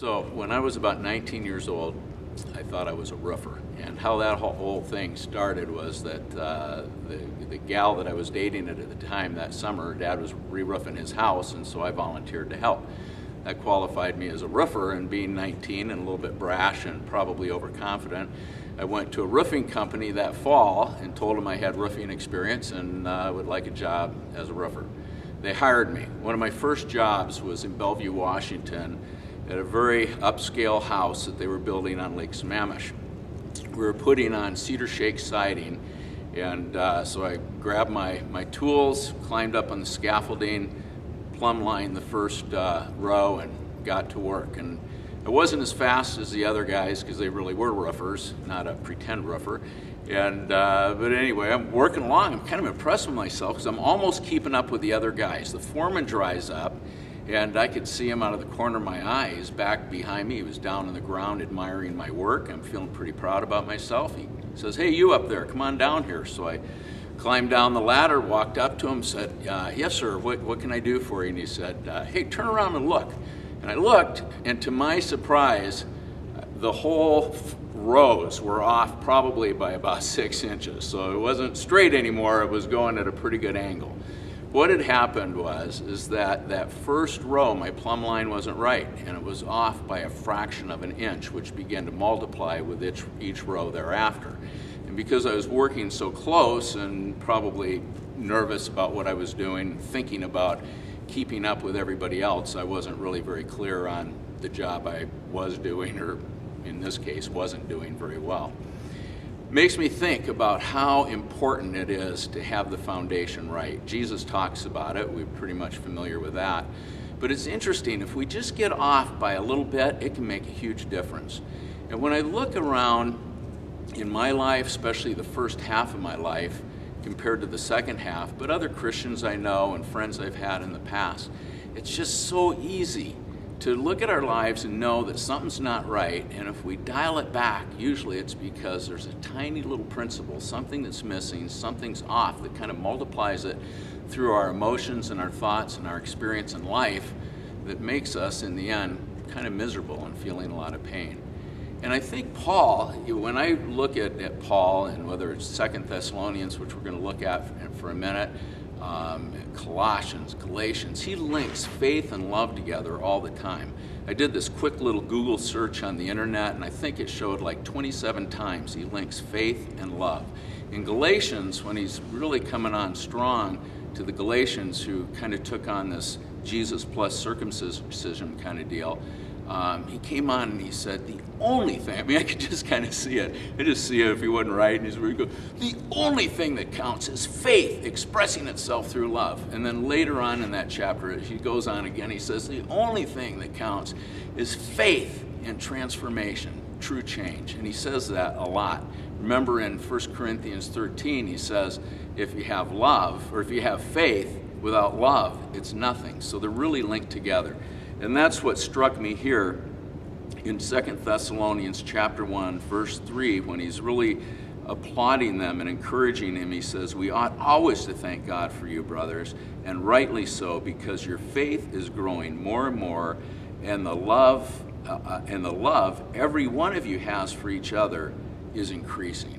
So when I was about 19 years old, I thought I was a roofer. And how that whole thing started was that the gal that I was dating at the time that summer, her dad was re-roofing his house, and so I volunteered to help. That qualified me as a roofer, and being 19 and a little bit brash and probably overconfident, I went to a roofing company that fall and told them I had roofing experience and would like a job as a roofer. They hired me. One of my first jobs was in Bellevue, Washington, at a very upscale house that they were building on Lake Sammamish. We were putting on cedar shake siding, and so I grabbed my tools, climbed up on the scaffolding, plumb lined the first row, and got to work. And I wasn't as fast as the other guys because they really were roofers, not a pretend roofer. And but anyway, I'm working along. I'm kind of impressed with myself because I'm almost keeping up with the other guys. The foreman dries up, and I could see him out of the corner of my eye. He's back behind me. He was down on the ground admiring my work. I'm feeling pretty proud about myself. He says, "Hey, you up there, come on down here." So I climbed down the ladder, walked up to him, said, "Yes, sir, what can I do for you?" And he said, "Hey, turn around and look." And I looked, and to my surprise, the whole rows were off probably by about 6 inches. So it wasn't straight anymore, it was going at a pretty good angle. What had happened is that first row, my plumb line wasn't right, and it was off by a fraction of an inch, which began to multiply with each row thereafter. And because I was working so close and probably nervous about what I was doing, thinking about keeping up with everybody else, I wasn't really very clear on the job I was doing, or in this case, wasn't doing very well. Makes me think about how important it is to have the foundation right. Jesus talks about it, we're pretty much familiar with that. But it's interesting, if we just get off by a little bit, it can make a huge difference. And when I look around in my life, especially the first half of my life, compared to the second half, but other Christians I know and friends I've had in the past, it's just so easy to look at our lives and know that something's not right, and if we dial it back, usually it's because there's a tiny little principle, something that's missing, something's off that kind of multiplies it through our emotions and our thoughts and our experience in life that makes us, in the end, kind of miserable and feeling a lot of pain. And I think Paul, when I look at Paul, and whether it's 2 Thessalonians, which we're going to look at for a minute, Colossians, Galatians, he links faith and love together all the time. I did this quick little Google search on the internet, and I think it showed like 27 times he links faith and love. In Galatians, when he's really coming on strong to the Galatians who kind of took on this Jesus plus circumcision kind of deal, he came on and he said, the only thing, I mean, I could just kind of see it. I just see it if he wasn't right. And he's where he goes, the only thing that counts is faith expressing itself through love. And then later on in that chapter, he goes on again. He says, the only thing that counts is faith and transformation, true change. And he says that a lot. Remember in 1 Corinthians 13, he says, if you have love, or if you have faith without love, it's nothing. So they're really linked together. And that's what struck me here in 2 Thessalonians chapter 1, verse 3, when he's really applauding them and encouraging them. He says, we ought always to thank God for you, brothers, and rightly so, because your faith is growing more and more, and the love every one of you has for each other is increasing.